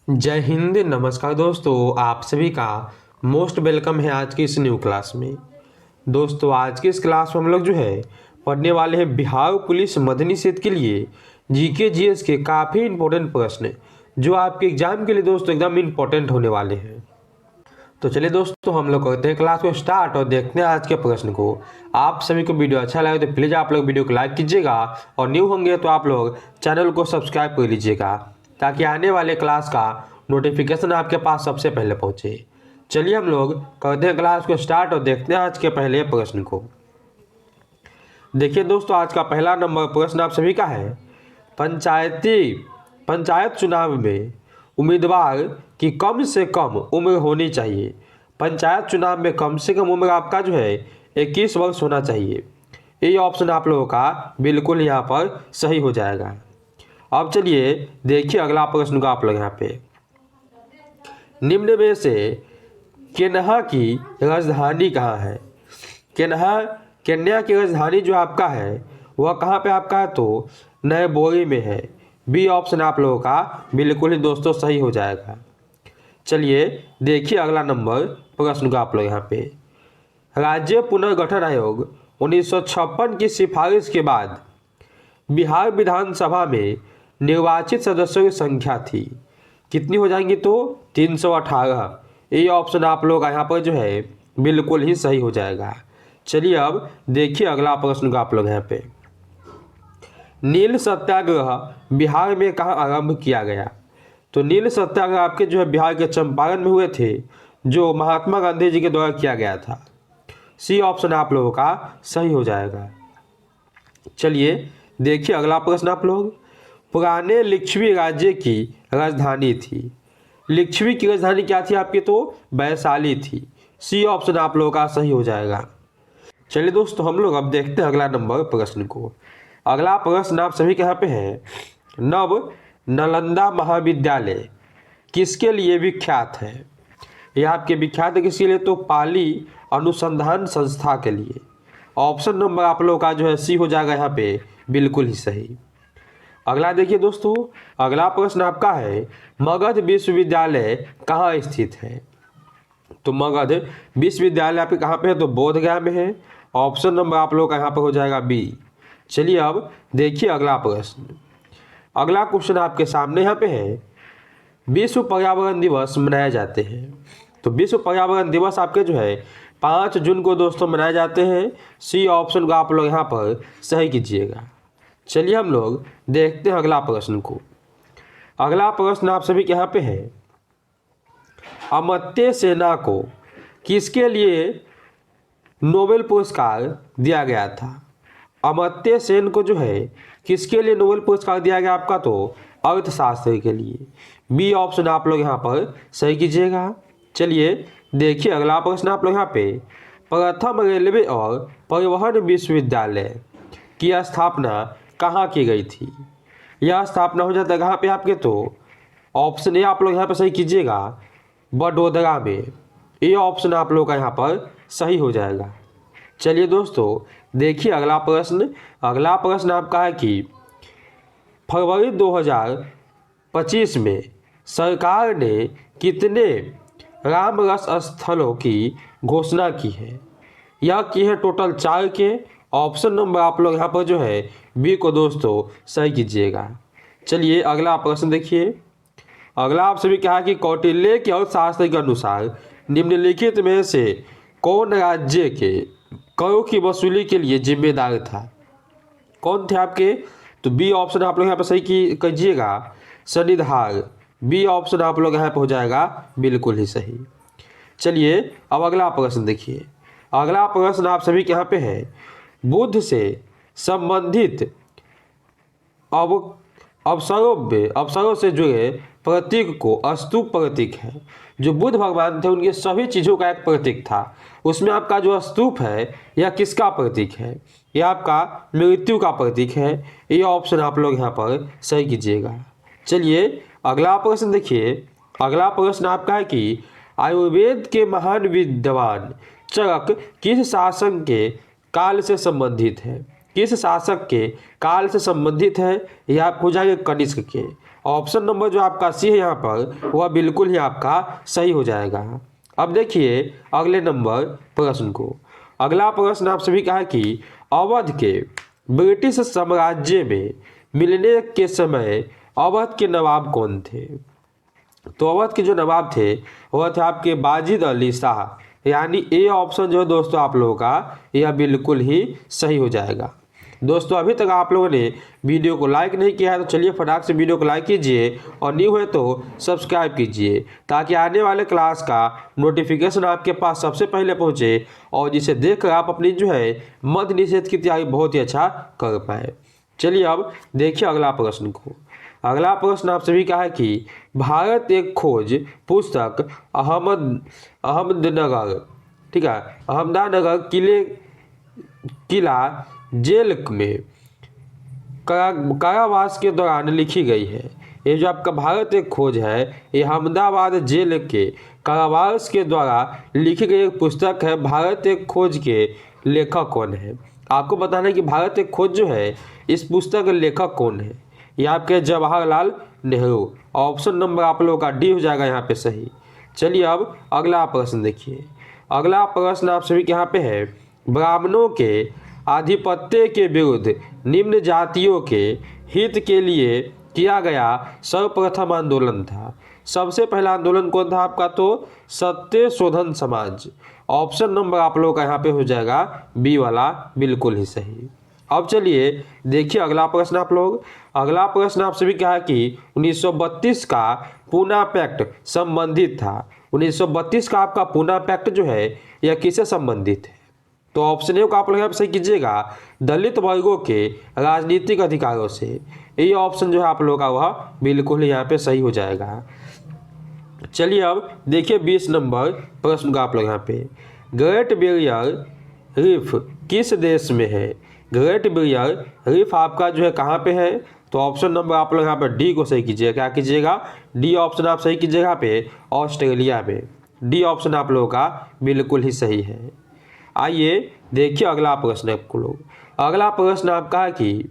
जय हिंद। नमस्कार दोस्तों, आप सभी का मोस्ट वेलकम है आज की इस न्यू क्लास में। दोस्तों आज की इस क्लास में हम लोग जो है पढ़ने वाले हैं बिहार पुलिस मदनी सेहत के लिए जीके जीएस के काफ़ी इंपॉर्टेंट प्रश्न जो आपके एग्जाम के लिए दोस्तों एकदम इंपॉर्टेंट होने वाले हैं। तो चलिए दोस्तों हम लोग करते हैं क्लास को स्टार्ट और देखते हैं आज के प्रश्न को। आप सभी को वीडियो अच्छा लगे तो प्लीज़ आप लोग वीडियो को लाइक कीजिएगा और न्यू होंगे तो आप लोग चैनल को सब्सक्राइब कर लीजिएगा ताकि आने वाले क्लास का नोटिफिकेशन आपके पास सबसे पहले पहुंचे। चलिए हम लोग करते हैं क्लास को स्टार्ट और देखते हैं आज के पहले प्रश्न को। देखिए दोस्तों आज का पहला नंबर प्रश्न आप सभी का है, पंचायत चुनाव में उम्मीदवार की कम से कम उम्र होनी चाहिए। पंचायत चुनाव में कम से कम उम्र आपका जो है 21 वर्ष होना चाहिए। ये ऑप्शन आप लोगों का बिल्कुल यहाँ पर सही हो जाएगा। अब चलिए देखिए अगला प्रश्न का आप लोग यहाँ पे, निम्न में से केन्या की राजधानी कहाँ है। केन्या की राजधानी जो आपका है वह कहाँ पे आपका है, तो नैरोबी में है। बी ऑप्शन आप लोगों का बिल्कुल ही दोस्तों सही हो जाएगा। चलिए देखिए अगला नंबर प्रश्न का आप लोग यहाँ पे, राज्य पुनर्गठन आयोग 1956 की सिफारिश के बाद बिहार विधानसभा में निर्वाचित सदस्यों की संख्या थी कितनी हो जाएंगी, तो 318। ये ऑप्शन आप लोग यहाँ पर जो है बिल्कुल ही सही हो जाएगा। चलिए अब देखिए अगला प्रश्न का आप लोग यहाँ पे, नील सत्याग्रह बिहार में कहाँ आरंभ किया गया। तो नील सत्याग्रह आपके जो है बिहार के चंपारण में हुए थे जो महात्मा गांधी जी के द्वारा किया गया था। सी ऑप्शन आप लोगों का सही हो जाएगा। चलिए देखिए अगला प्रश्न आप लोग, पुराने लिच्छवी राज्य की राजधानी थी। लिच्छवी की राजधानी क्या थी आपकी, तो वैशाली थी। सी ऑप्शन आप लोगों का सही हो जाएगा। चलिए दोस्तों हम लोग अब देखते हैं अगला नंबर प्रश्न को। अगला प्रश्न आप सभी के यहाँ पे है, नव नालंदा महाविद्यालय किसके लिए विख्यात है। यह आपके विख्यात है किसके लिए, तो पाली अनुसंधान संस्था के लिए। ऑप्शन नंबर आप लोगों का जो है सी हो जाएगा यहाँ पे बिल्कुल ही सही। अगला देखिए दोस्तों, अगला प्रश्न आपका है, मगध विश्वविद्यालय कहाँ स्थित है। तो मगध विश्वविद्यालय आपके कहाँ पे है, तो बोधगया में है। ऑप्शन नंबर आप लोगों का यहाँ पर हो जाएगा बी। चलिए अब देखिए अगला प्रश्न। अगला क्वेश्चन आपके सामने यहाँ पे है, विश्व पर्यावरण दिवस मनाए जाते हैं। तो विश्व पर्यावरण दिवस आपके जो है 5 जून को दोस्तों मनाए जाते हैं। सी ऑप्शन को आप लोग यहाँ पर सही कीजिएगा। चलिए हम लोग देखते हैं अगला प्रश्न को। अगला प्रश्न आप सभी के यहाँ पे है, अमर्त्य सेन को किसके लिए नोबेल पुरस्कार दिया गया था। अमर्त्य सेन को जो है किसके लिए नोबेल पुरस्कार दिया गया आपका, तो अर्थशास्त्र के लिए। बी ऑप्शन आप लोग यहाँ पर सही कीजिएगा। चलिए देखिए अगला प्रश्न आप लोग यहाँ पे, प्रथम रेलवे और परिवहन विश्वविद्यालय की स्थापना कहाँ की गई थी। यह स्थापना हो जाता है कहाँ पे आपके, तो ऑप्शन ए आप लोग यहाँ पर सही कीजिएगा, वडोदरा में। ये ऑप्शन आप लोग का यहाँ पर सही हो जाएगा। चलिए दोस्तों देखिए अगला प्रश्न। अगला प्रश्न आपका है कि फरवरी 2025 में सरकार ने कितने रामरस स्थलों की घोषणा की है। यह की है टोटल 4 के। ऑप्शन नंबर आप लोग यहाँ पर जो है बी को दोस्तों सही कीजिएगा। चलिए अगला प्रश्न देखिए। अगला आप सभी कहा कि कौटिल्य के अर्थशास्त्र के अनुसार निम्नलिखित में से कौन राज्य के करों की वसूली के लिए जिम्मेदार था। कौन थे आपके, तो बी ऑप्शन आप लोग यहाँ पर सही कीजिएगा, शनिधार। बी ऑप्शन आप लोग यहाँ पर हो जाएगा बिल्कुल ही सही। चलिए अब अगला प्रश्न देखिए। अगला प्रश्न आप सभी के यहाँ पे है, बुद्ध से संबंधित अवसरों से जुड़े प्रतीक को स्तूप प्रतीक है। जो बुद्ध भगवान थे उनके सभी चीज़ों का एक प्रतीक था। उसमें आपका जो स्तूप है यह किसका प्रतीक है, यह आपका मृत्यु का प्रतीक है। ये ऑप्शन आप लोग यहाँ पर सही कीजिएगा। चलिए अगला प्रश्न देखिए। अगला प्रश्न आपका है कि आयुर्वेद के महान विद्वान चरक किस शासन के काल से संबंधित है। किस शासक के काल से संबंधित है? यह आप हो जाएगा कनिष्क के। ऑप्शन नंबर जो आपका सी है यहाँ पर वह बिल्कुल ही आपका सही हो जाएगा। अब देखिए अगले नंबर प्रश्न को। अगला प्रश्न आप सभी का है कि अवध के ब्रिटिश साम्राज्य में मिलने के समय अवध के नवाब कौन थे? तो अवध के जो नवाब थे वह थे आपके बाजिद अली शाह, यानी ए ऑप्शन जो है दोस्तों आप लोगों का यह बिल्कुल ही सही हो जाएगा। दोस्तों अभी तक आप लोगों ने वीडियो को लाइक नहीं किया है तो चलिए फटाक से वीडियो को लाइक कीजिए और न्यू है तो सब्सक्राइब कीजिए ताकि आने वाले क्लास का नोटिफिकेशन आपके पास सबसे पहले पहुंचे और जिसे देखकर आप अपनी जो है मध्य निषेध की तैयारी बहुत ही अच्छा कर पाए। चलिए अब देखिए अगला प्रश्न को। अगला प्रश्न आप सभी का है कि भारत एक खोज पुस्तक अहमदनगर, ठीक है, अहमदनगर किला जेल में कारावास के दौरान लिखी गई है। ये जो आपका भारत एक खोज है ये अहमदाबाद जेल के कारावास के द्वारा लिखी गई एक पुस्तक है। भारत एक खोज के लेखक कौन है? आपको बताना है कि भारत एक खोज जो है इस पुस्तक के लेखक कौन है। ये आपके जवाहरलाल नेहरू। ऑप्शन नंबर आप लोगों का डी हो जाएगा यहाँ पे सही। चलिए अब अगला प्रश्न देखिए। अगला प्रश्न आप सभी के यहाँ पे है, ब्राह्मणों के आधिपत्य के विरुद्ध निम्न जातियों के हित के लिए किया गया सर्वप्रथम आंदोलन था। सबसे पहला आंदोलन कौन था आपका? तो सत्य शोधन समाज। ऑप्शन नंबर आप लोगों का यहाँ पे हो जाएगा बी वाला बिल्कुल ही सही। अब चलिए देखिए अगला प्रश्न आप लोग। अगला प्रश्न आप सभी क्या है कि 1932 का पूना पैक्ट संबंधित था। 1932 का आपका पूना पैक्ट जो है यह किससे संबंधित है? तो ऑप्शन ए को आप लोग यहाँ पे सही कीजिएगा, दलित वर्गों के राजनीतिक अधिकारों से। ये ऑप्शन जो है आप लोगों का वह बिल्कुल यहाँ पे सही हो जाएगा। चलिए अब देखिए 20 नंबर प्रश्न का आप लोग यहाँ पे, ग्रेट बैरियर रीफ किस देश में है? ग्रेट बैरियर रीफ आपका जो है कहाँ पे है? तो ऑप्शन नंबर आप लोग यहाँ पे डी को सही कीजिएगा। क्या कीजिएगा? डी ऑप्शन आप सही कीजिएगा यहाँ पे ऑस्ट्रेलिया में। डी ऑप्शन आप लोगों का बिल्कुल ही सही है। आइए देखिए अगला प्रश्न आपको लोग। अगला प्रश्न आपका है कि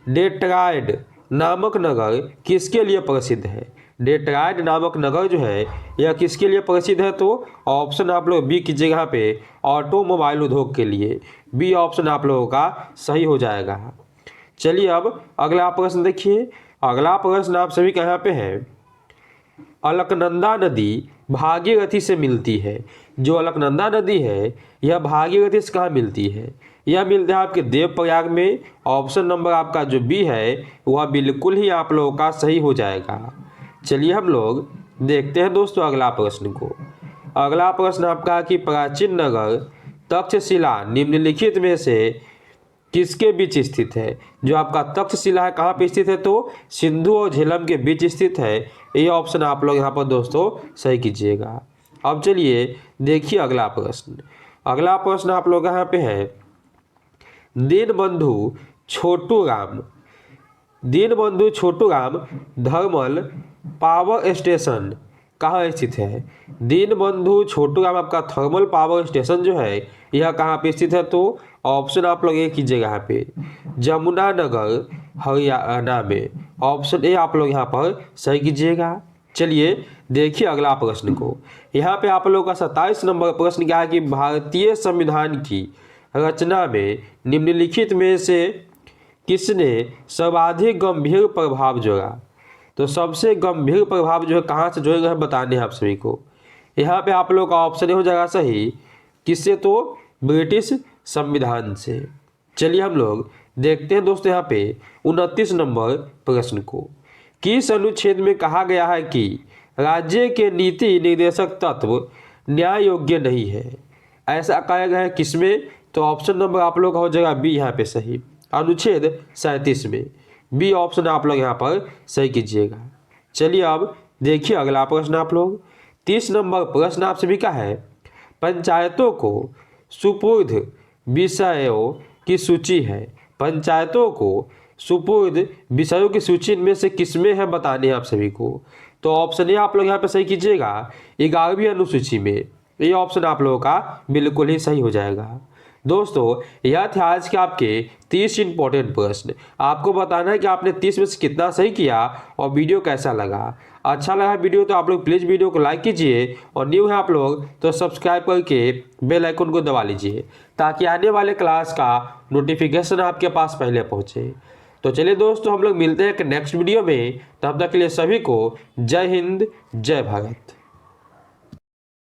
डेट्रॉयड नामक नगर किसके लिए प्रसिद्ध है? डेट्रॉयड नामक नगर जो है यह किसके लिए प्रसिद्ध है? तो ऑप्शन आप लोग बी कीजिएगा यहाँ पे ऑटोमोबाइल उद्योग के लिए। बी ऑप्शन आप लोगों का सही हो जाएगा। चलिए अब अगला प्रश्न देखिए। अगला प्रश्न आप सभी का यहाँ पे है, अलकनंदा नदी भागीरथी से मिलती है। जो अलकनंदा नदी है यह भागीरथी से कहाँ मिलती है? यह मिलता है आपके देवप्रयाग में। ऑप्शन नंबर आपका जो बी है वह बिल्कुल ही आप लोगों का सही हो जाएगा। चलिए हम लोग देखते हैं दोस्तों अगला प्रश्न को। अगला प्रश्न आपका कि प्राचीन नगर तक्षशिला निम्नलिखित में से किसके बीच स्थित है? जो आपका तक्षशिला है कहाँ पे स्थित है? तो सिंधु और झेलम के बीच स्थित है। ये ऑप्शन आप लोग यहाँ पर दोस्तों सही कीजिएगा। अब चलिए देखिए अगला प्रश्न। अगला प्रश्न आप लोग यहाँ पे है, Deenbandhu Chhoturam thermal power station कहाँ स्थित है? दीनबंधु छोटूराम आपका थर्मल पावर स्टेशन जो है यह कहाँ पे स्थित है? तो ऑप्शन आप लोग ये कीजिएगा यहाँ पे जमुनानगर हरियाणा में। ऑप्शन ए आप लोग यहाँ पर सही कीजिएगा। चलिए देखिए अगला प्रश्न को। यहाँ पे आप लोगों का 27 नंबर प्रश्न क्या है कि भारतीय संविधान की रचना में निम्नलिखित में से किसने सर्वाधिक गंभीर प्रभाव जोड़ा? तो सबसे गंभीर प्रभाव जो है कहाँ से जोड़े गए बताने हैं आप सभी को। यहाँ पे आप लोग का ऑप्शन हो जाएगा सही, किससे? तो ब्रिटिश संविधान से। चलिए हम लोग देखते हैं दोस्तों यहाँ पे 29 नंबर प्रश्न को। किस अनुच्छेद में कहा गया है कि राज्य के नीति निर्देशक तत्व न्याय योग्य नहीं है? ऐसा कहा गया है किसमें? तो ऑप्शन नंबर आप लोग का हो जाएगा बी यहाँ पे सही, अनुच्छेद 37 में। बी ऑप्शन आप लोग यहाँ पर सही कीजिएगा। चलिए अब देखिए अगला प्रश्न आप लोग। 30 नंबर प्रश्न आप सभी का है, पंचायतों को सुपुर्द विषयों की सूची है। पंचायतों को सुपुर्द विषयों की सूची में से किसमें है बताने हैं आप सभी को। तो ऑप्शन ए आप लोग यहाँ पे सही कीजिएगा 11वीं अनुसूची में। ये ऑप्शन आप लोगों का बिल्कुल ही सही हो जाएगा। दोस्तों यह थे आज के आपके 30 इंपॉर्टेंट प्रश्न। आपको बताना है कि आपने 30 में से कितना सही किया और वीडियो कैसा लगा। अच्छा लगा वीडियो तो आप लोग प्लीज़ वीडियो को लाइक कीजिए और न्यू है आप लोग तो सब्सक्राइब करके बेल आइकन को दबा लीजिए ताकि आने वाले क्लास का नोटिफिकेशन आपके पास पहले पहुँचे। तो चलिए दोस्तों हम लोग मिलते हैं नेक्स्ट वीडियो में, तब तक के लिए सभी को जय हिंद जय भारत।